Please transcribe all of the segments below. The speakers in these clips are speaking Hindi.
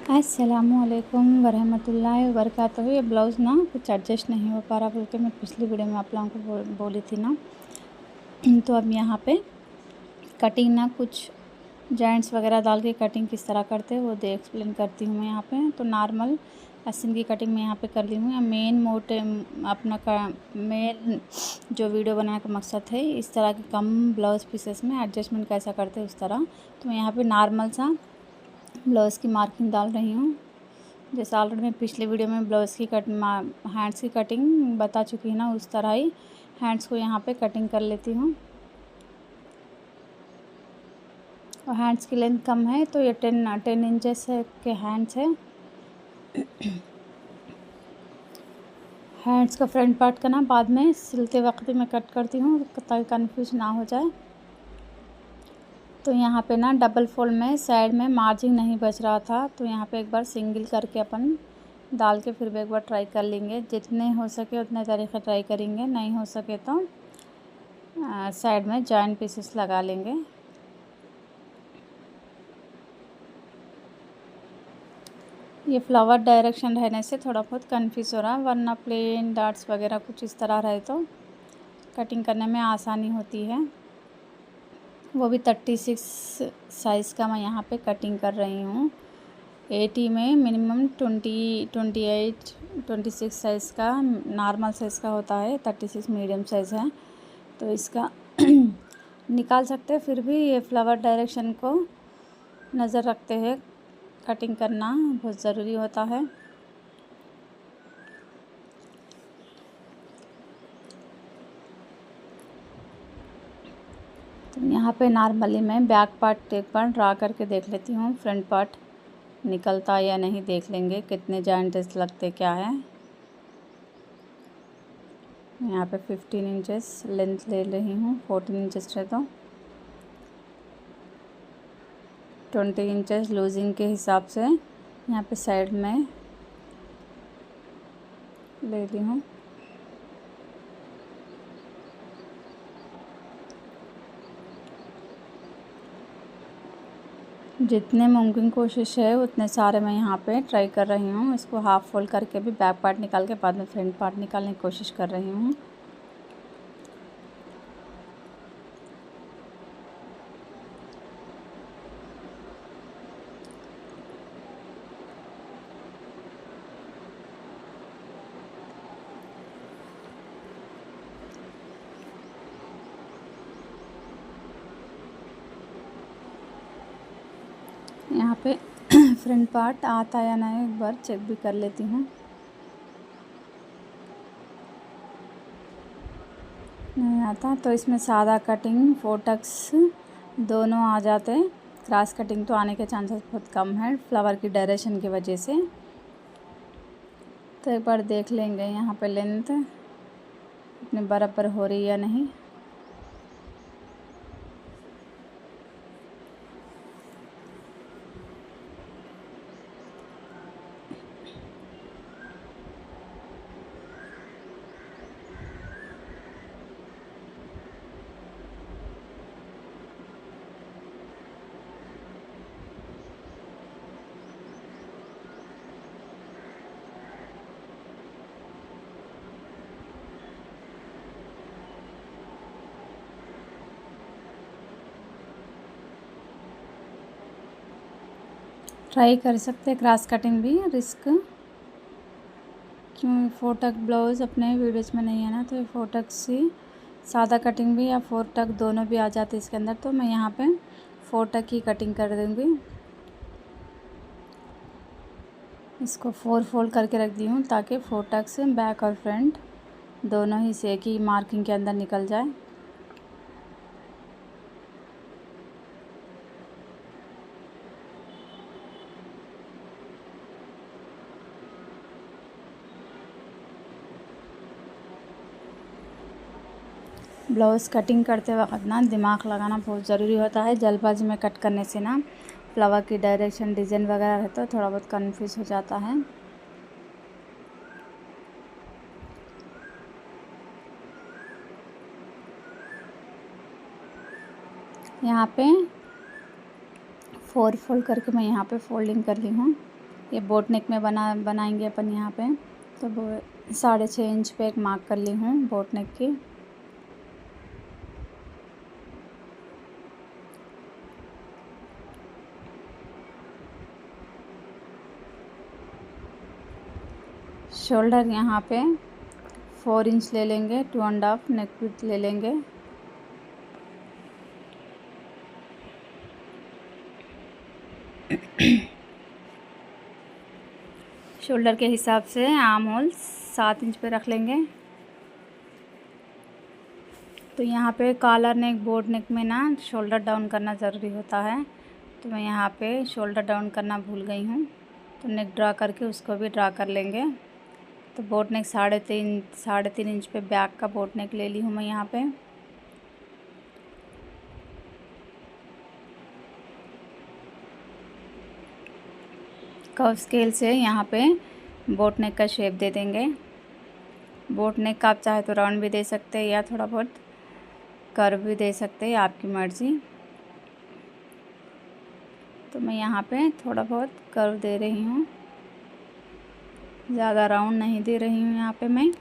अस्सलामुअलैकुम वरहमतुल्लाहि वबरकातुहू। ये ब्लाउज़ ना कुछ एडजस्ट नहीं हो पा रहा बोल के मैं पिछली वीडियो में आप लोगों को बोली थी ना। तो अब यहाँ पे कटिंग ना कुछ जॉइंट्स वगैरह डाल के कटिंग किस तरह करते हैं वो एक्सप्लेन करती हूँ मैं यहाँ पे। तो नॉर्मल आस्तीन की कटिंग मैं यहाँ पे कर ली हूँ। या मेन मोटे अपना का मेन जो वीडियो बनाने का मकसद है इस तरह के कम ब्लाउज़ पीसेस में एडजस्टमेंट कैसा करते हैं उस तरह। तो मैं यहाँ पे नॉर्मल सा ब्लाउज़ की मार्किंग डाल रही हूँ। जैसे ऑलरेडी मैं पिछले वीडियो में ब्लाउज़ की हैंड्स की कटिंग बता चुकी हूँ ना, उस तरह ही हैंड्स को यहाँ पे कटिंग कर लेती हूँ। और हैंड्स की लेंथ कम है तो ये 10 इंचेस के हैंड्स है। हैंड्स का फ्रंट पार्ट का ना बाद में सिलते वक्त मैं कट करती हूँ ताकि कन्फ्यूज ना हो जाए। तो यहाँ पे ना डबल फोल्ड में साइड में मार्जिन नहीं बच रहा था, तो यहाँ पे एक बार सिंगल करके अपन डाल के फिर भी एक बार ट्राई कर लेंगे। जितने हो सके उतने तरीके ट्राई करेंगे, नहीं हो सके तो साइड में जॉइंट पीसेस लगा लेंगे। ये फ्लावर डायरेक्शन रहने से थोड़ा बहुत कंफ्यूज हो रहा है, वरना प्लेन डॉट्स वगैरह कुछ इस तरह रहे तो कटिंग करने में आसानी होती है। वो भी 36 साइज़ का मैं यहाँ पे कटिंग कर रही हूँ। 80 में मिनिमम 28 26 साइज़ का नॉर्मल साइज़ का होता है, 36 मीडियम साइज़ है तो इसका निकाल सकते हैं। फिर भी ये फ्लावर डायरेक्शन को नज़र रखते हुए कटिंग करना बहुत ज़रूरी होता है। तो यहाँ पे नॉर्मली मैं बैक पार्ट एक बार ड्रा करके देख लेती हूँ, फ्रंट पार्ट निकलता या नहीं देख लेंगे, कितने जॉइंट्स लगते क्या है। यहाँ पे 15 इंचेस लेंथ ले रही हूँ, 14 इंचेस है तो 20 इंचेस लूजिंग के हिसाब से यहाँ पे साइड में ले ली हूँ। जितने मुमकिन कोशिश है उतने सारे मैं यहाँ पे ट्राई कर रही हूँ। इसको हाफ फोल्ड करके भी बैक पार्ट निकाल के बाद में फ्रंट पार्ट निकालने की कोशिश कर रही हूँ। यहाँ पे फ्रंट पार्ट आता या नहीं एक बार चेक भी कर लेती हूँ। नहीं आता तो इसमें सादा कटिंग फोटक्स दोनों आ जाते हैं, क्रॉस कटिंग तो आने के चांसेस बहुत कम है फ्लावर की डायरेक्शन की वजह से। तो एक बार देख लेंगे यहाँ पे लेंथ अपने बराबर हो रही है या नहीं। ट्राई कर सकते हैं क्रॉस कटिंग भी, रिस्क क्यों फोटक ब्लाउज़ अपने वीडियोज़ में नहीं है ना, तो ये फोटक से सादा कटिंग भी या फोटक दोनों भी आ जाते हैं इसके अंदर। तो मैं यहाँ पे फोटक की कटिंग कर दूँगी। इसको 4 फोल्ड करके रख दी हूँ ताकि फोटक से बैक और फ्रंट दोनों ही से एक ही मार्किंग के अंदर निकल जाए। ब्लाउज़ कटिंग करते वक्त ना दिमाग लगाना बहुत ज़रूरी होता है। जल्दबाजी में कट करने से ना फ्लावर की डायरेक्शन डिज़ाइन वगैरह है तो थोड़ा बहुत कंफ्यूज हो जाता है। यहाँ पे 4 फोल्ड करके मैं यहाँ पे फोल्डिंग कर ली हूँ। ये बोट नेक में बनाएंगे अपन यहाँ पे। तो 6.5 इंच पे एक मार्क कर ली हूँ बोट नेक की। शोल्डर यहाँ पे 4 इंच ले लेंगे, 2.5 नेक विड्थ ले लेंगे। शोल्डर के हिसाब से आर्म होल 7 इंच पे रख लेंगे। तो यहाँ पे कॉलर नेक बोट नेक में ना शोल्डर डाउन करना ज़रूरी होता है, तो मैं यहाँ पे शोल्डर डाउन करना भूल गई हूँ। तो नेक ड्रा करके उसको भी ड्रा कर लेंगे। तो बोट नेक 3.5 इंच पे बैक का बोट नेक ले ली हूँ मैं यहाँ पे। कर्व स्केल से यहाँ पे बोट नेक का शेप दे देंगे। बोट नेक का आप चाहे तो राउंड भी दे सकते हैं या थोड़ा बहुत कर्व भी दे सकते हैं, आपकी मर्ज़ी। तो मैं यहाँ पे थोड़ा बहुत कर्व दे रही हूँ, ज़्यादा राउंड नहीं दे रही हूँ यहाँ पे मैं।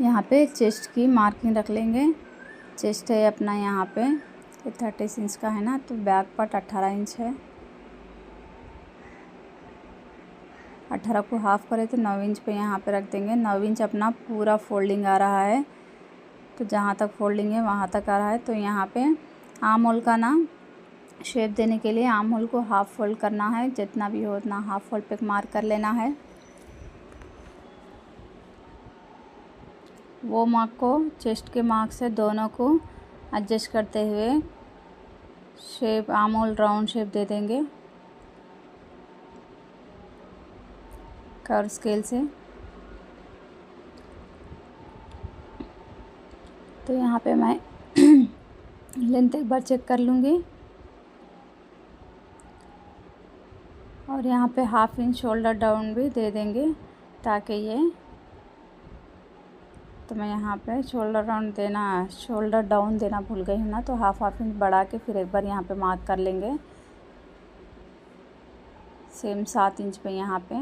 यहाँ पे चेस्ट की मार्किंग रख लेंगे। चेस्ट है अपना यहाँ पे 30 इंच का है ना, तो बैक पार्ट 18 इंच है। 18 को हाफ़ करें तो 9 इंच पे यहाँ पे रख देंगे। 9 इंच अपना पूरा फोल्डिंग आ रहा है, तो जहाँ तक फोल्डिंग है वहाँ तक आ रहा है। तो यहाँ पे आर्म होल का ना शेप देने के लिए आर्म होल को हाफ़ फोल्ड करना है, जितना भी हो उतना हाफ़ फोल्ड पे मार्क कर लेना है। वो मार्क को चेस्ट के मार्क से दोनों को एडजस्ट करते हुए shape armhole round shape दे देंगे कर्व स्केल से। तो यहाँ पे मैं लेंथ एक बार चेक कर लूँगी, और यहाँ पे 1/2 इंच शोल्डर डाउन भी दे देंगे ताकि ये, तो मैं यहाँ पे शोल्डर डाउन देना भूल गई हूँ ना, तो 1/2 इंच बढ़ा के फिर एक बार यहाँ पे मार्क कर लेंगे सेम 7 इंच पे यहाँ पे।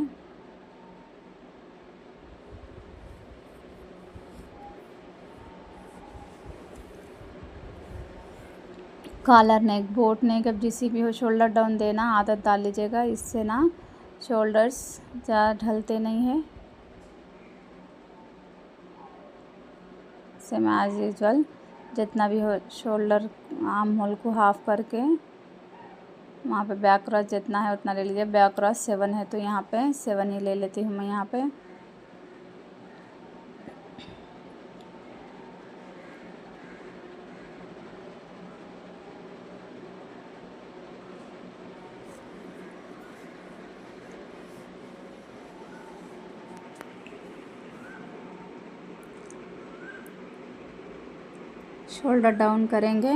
कॉलर नेक बोट नेक अब जिसी भी हो शोल्डर डाउन देना आदत डाल लीजिएगा, इससे ना शोल्डर्स ज़्यादा ढलते नहीं है। सेम एज यूजुअल जितना भी हो शोल्डर आर्म होल को हाफ़ करके वहाँ पे बैक क्रॉस जितना है उतना ले लीजिए। बैक क्रॉस 7 है तो यहाँ पे 7 ही ले लेती हूँ मैं यहाँ पे। शोल्डर डाउन करेंगे।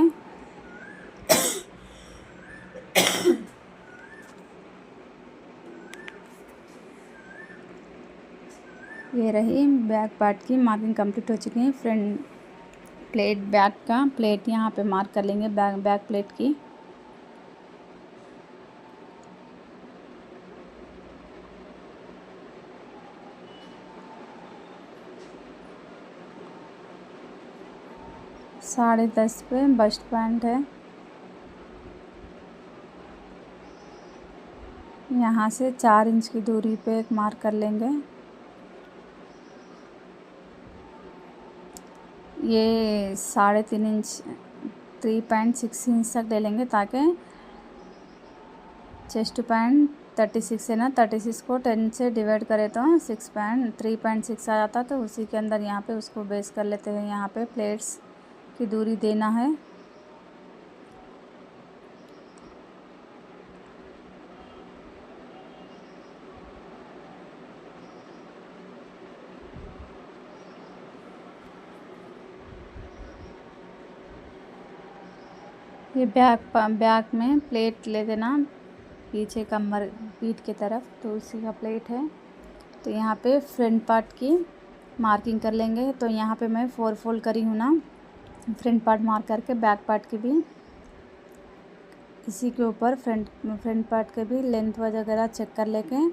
ये रही बैक पार्ट की मार्किंग कंप्लीट हो चुकी है। फ्रंट प्लेट बैक का प्लेट यहाँ पे मार्क कर लेंगे बैक प्लेट की। साढ़े 10 पे बस्ट पैंट है, यहाँ से 4 इंच की दूरी पे एक मार्क कर लेंगे। ये 3.5 इंच 3.6 इंच तक ले लेंगे ताकि चेस्ट टू पैंट 36 है ना, 36 को 10 से डिवाइड करें तो 3.6 आ जाता। तो उसी के अंदर यहाँ पे उसको बेस कर लेते हैं। यहाँ पे प्लेट्स की दूरी देना है। ये बैक में प्लेट ले देना पीछे कमर पीठ की तरफ, तो उसी का प्लेट है। तो यहाँ पे फ्रंट पार्ट की मार्किंग कर लेंगे। तो यहाँ पे मैं 4 फोल्ड करी हूँ ना, फ्रंट पार्ट मार्क करके बैक पार्ट की भी इसी के ऊपर फ्रंट पार्ट के भी लेंथ वगैरह चेक कर लेके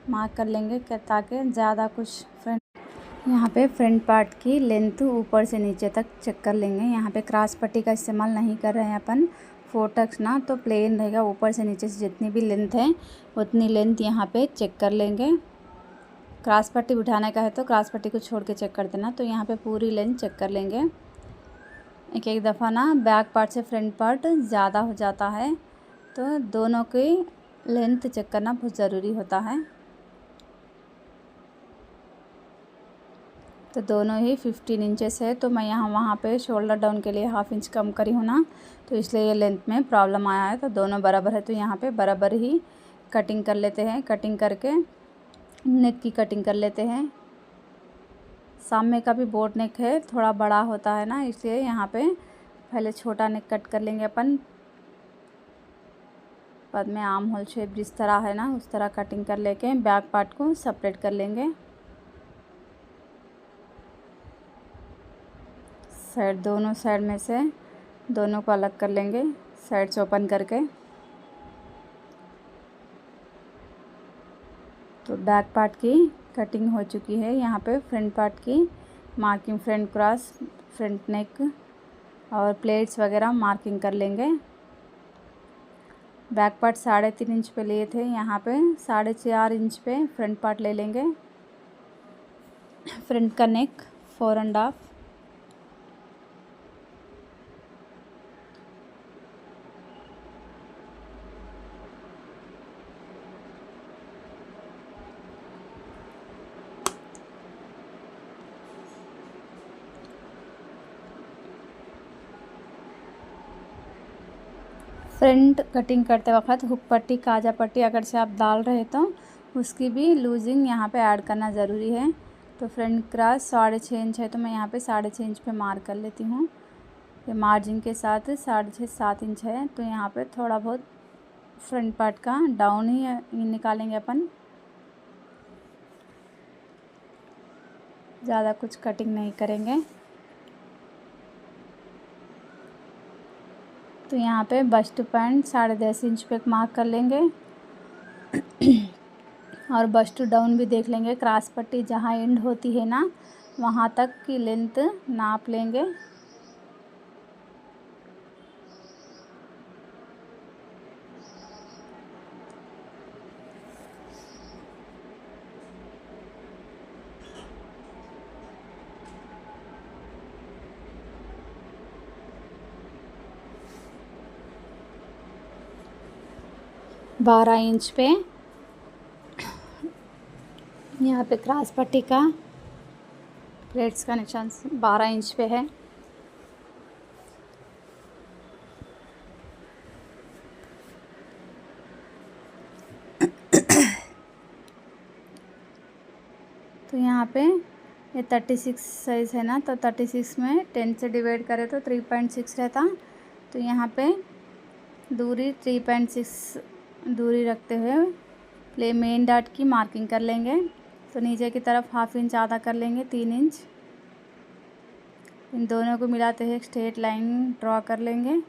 मार्क कर लेंगे, ताकि ज़्यादा कुछ यहाँ पे फ्रंट पार्ट की लेंथ ऊपर से नीचे तक चेक कर लेंगे। यहाँ पे क्रॉस पट्टी का इस्तेमाल नहीं कर रहे हैं अपन, 4 टक्स ना, तो प्लेन रहेगा। ऊपर से नीचे से जितनी भी लेंथ है उतनी लेंथ यहाँ पे चेक कर लेंगे। क्रॉस पट्टी बिठाने का है तो क्रॉस पट्टी को छोड़ के चेक कर देना। तो यहाँ पे पूरी लेंथ चेक कर लेंगे। एक दफ़ा ना बैक पार्ट से फ्रंट पार्ट ज़्यादा हो जाता है, तो दोनों की लेंथ चेक करना बहुत ज़रूरी होता है। तो दोनों ही 15 इंचेस है, तो मैं यहाँ वहाँ पे शोल्डर डाउन के लिए 1/2 इंच कम करी हूँ ना, तो इसलिए ये लेंथ में प्रॉब्लम आया है। तो दोनों बराबर है, तो यहाँ पे बराबर ही कटिंग कर लेते हैं। कटिंग करके नेक की कटिंग कर लेते हैं। सामने का भी बोट नेक है, थोड़ा बड़ा होता है ना, इसलिए यहाँ पे पहले छोटा नेक कट कर लेंगे अपन। बाद में आर्म होल शेप जिस तरह है ना उस तरह कटिंग कर लेके बैक पार्ट को सेपरेट कर लेंगे। साइड दोनों साइड में से दोनों को अलग कर लेंगे, साइड से ओपन करके। तो बैक पार्ट की कटिंग हो चुकी है। यहाँ पे फ्रंट पार्ट की मार्किंग, फ्रंट क्रॉस, फ्रंट नेक और प्लेट्स वगैरह मार्किंग कर लेंगे। बैक पार्ट 3.5 इंच पे लिए थे, यहाँ पे 4.5 इंच पे फ्रंट पार्ट ले लेंगे। फ्रंट का नेक 4.5। फ्रंट कटिंग करते वक्त हुक पट्टी, काजा पट्टी अगर से आप डाल रहे तो उसकी भी लूजिंग यहाँ पे ऐड करना ज़रूरी है। तो फ्रंट क्रॉस 6.5 इंच है, तो मैं यहाँ पे 6.5 इंच पे मार्क कर लेती हूँ। ये मार्जिन के साथ 6.5-7 इंच है, तो यहाँ पे थोड़ा बहुत फ्रंट पार्ट का डाउन ही निकालेंगे अपन, ज़्यादा कुछ कटिंग नहीं करेंगे। तो यहाँ पे बस्ट पैंट 10.5 इंच पे मार्क कर लेंगे और बस्ट डाउन भी देख लेंगे। क्रॉस पट्टी जहाँ एंड होती है ना वहाँ तक की लेंथ नाप लेंगे। बारह इंच पे यहाँ पे क्रॉस पट्टी का प्लेट्स का निशान 12 इंच पे है। तो यहाँ पे ये 36 साइज़ है ना, तो 36 में 10 से डिवाइड करें तो 3.6 रहता। तो यहाँ पे दूरी 3.6 दूरी रखते हुए मेन डॉट की मार्किंग कर लेंगे। तो नीचे की तरफ 1/2 इंच आधा कर लेंगे, 3 इंच। इन दोनों को मिलाते हुए एक स्ट्रेट लाइन ड्रॉ कर लेंगे।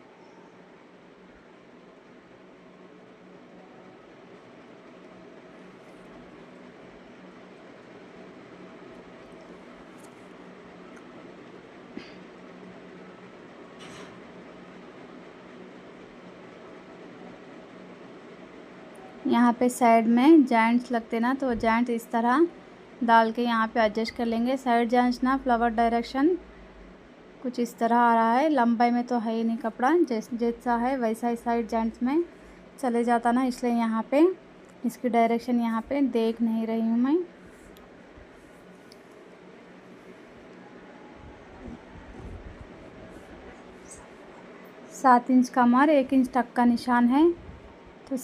यहाँ पे साइड में जॉइंट्स लगते ना, तो जॉइंट इस तरह डाल के यहाँ पे एडजस्ट कर लेंगे। साइड जॉइंट्स ना फ्लावर डायरेक्शन कुछ इस तरह आ रहा है, लंबाई में तो है ही नहीं कपड़ा, जैसा है वैसा ही साइड जॉइंट्स में चले जाता ना, इसलिए यहाँ पे इसकी डायरेक्शन यहाँ पे देख नहीं रही हूँ मैं। सात इंच कमर, 1 इंच टक का निशान है। तो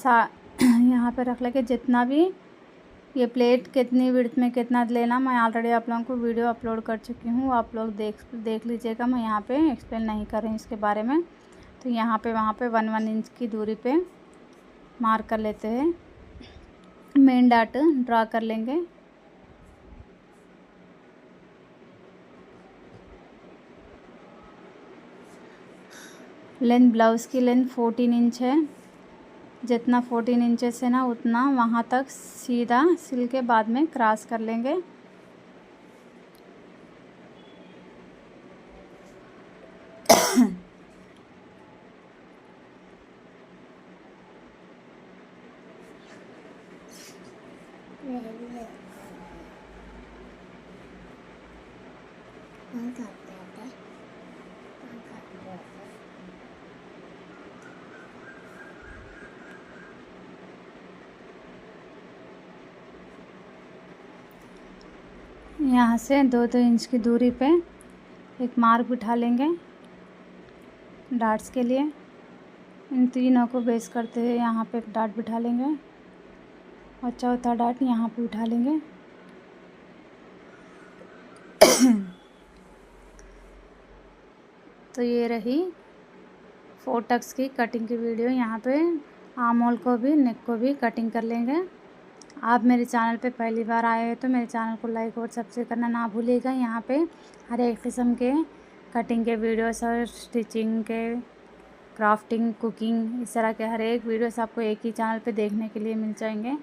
यहाँ पे रख लेके जितना भी ये प्लेट कितनी विड्थ में कितना लेना, मैं ऑलरेडी आप लोगों को वीडियो अपलोड कर चुकी हूँ, आप लोग देख लीजिएगा। मैं यहाँ पे एक्सप्लेन नहीं कर रही हूँ इसके बारे में। तो यहाँ पे वहाँ पे 1 इंच की दूरी पे मार्क कर लेते हैं, मेन डॉट ड्रा कर लेंगे। लेंथ ब्लाउज़ की लेंथ 14 इंच है। जितना 14 इंचेस है ना उतना वहाँ तक सीधा सिल के बाद में क्रॉस कर लेंगे। यहाँ से 2-2 इंच की दूरी पे एक मार्क बिठा लेंगे डाट्स के लिए। इन तीनों को बेस करते हुए यहाँ पे एक डाट बिठा लेंगे और चौथा डाट यहाँ पे बिठा लेंगे। तो ये रही 4 टक्स की कटिंग की वीडियो। यहाँ पे आर्म होल को भी नेक को भी कटिंग कर लेंगे। आप मेरे चैनल पे पहली बार आए हैं तो मेरे चैनल को लाइक और सब्सक्राइब करना ना भूलिएगा। यहाँ पे हर एक किस्म के कटिंग के वीडियोस और स्टिचिंग के, क्राफ्टिंग, कुकिंग, इस तरह के हर एक वीडियोस आपको एक ही चैनल पे देखने के लिए मिल जाएंगे।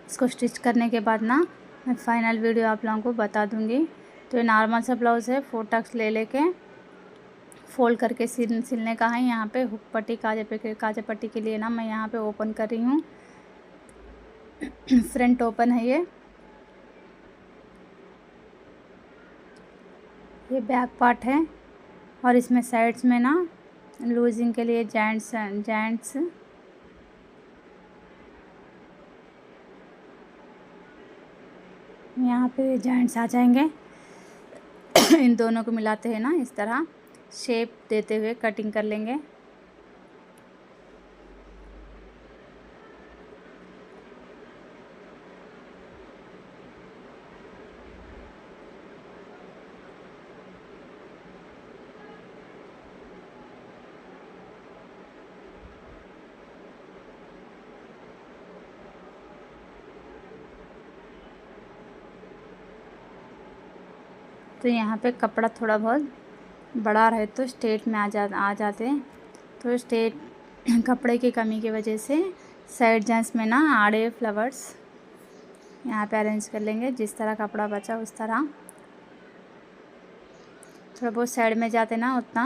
इसको स्टिच करने के बाद ना मैं फाइनल वीडियो आप लोगों को बता दूँगी। तो ये नॉर्मल सा ब्लाउज़ है। 4 टक्स ले लेके फोल्ड करके सिलने का है। यहाँ पे हुक पट्टी काजे पट्टी के लिए ना मैं यहाँ पे ओपन कर रही हूँ। फ्रंट ओपन है ये बैक पार्ट है और इसमें साइड्स में ना लूजिंग के लिए जॉइंट्स यहाँ पे जॉइंट्स आ जाएंगे। इन दोनों को मिलाते हैं ना इस तरह शेप देते हुए कटिंग कर लेंगे। तो यहाँ पे कपड़ा थोड़ा बहुत बड़ा रहे तो स्ट्रेट में आ जाते हैं। तो स्ट्रेट कपड़े की कमी की वजह से साइड जॉइंट्स में ना आड़े फ्लावर्स यहाँ पे अरेंज कर लेंगे। जिस तरह कपड़ा बचा उस तरह थोड़ा बहुत साइड में जाते ना उतना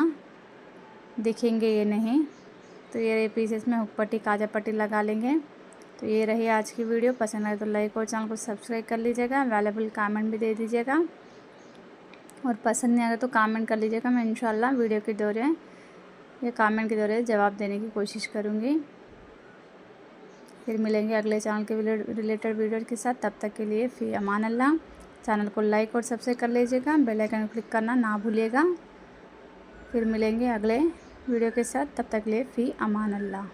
दिखेंगे ये नहीं। तो ये पीसेस में हुक पट्टी काजा पट्टी लगा लेंगे। तो ये रही आज की वीडियो। पसंद आए तो लाइक और चैनल को सब्सक्राइब कर लीजिएगा। वैल्यूएबल कमेंट भी दे दीजिएगा और पसंद नहीं आएगा तो कमेंट कर लीजिएगा। मैं इंशाल्लाह वीडियो के दौरे या कमेंट के दौरे जवाब देने की कोशिश करूँगी। फिर मिलेंगे अगले चैनल के रिलेटेड वीडियो के साथ। तब तक के लिए फ़ी अमान अल्लाह। चैनल को लाइक और सब्सक्राइब कर लीजिएगा। बेल आइकन क्लिक करना ना भूलिएगा। फिर मिलेंगे अगले वीडियो के साथ। तब तक के लिए फ़ी अमान अल्लाह।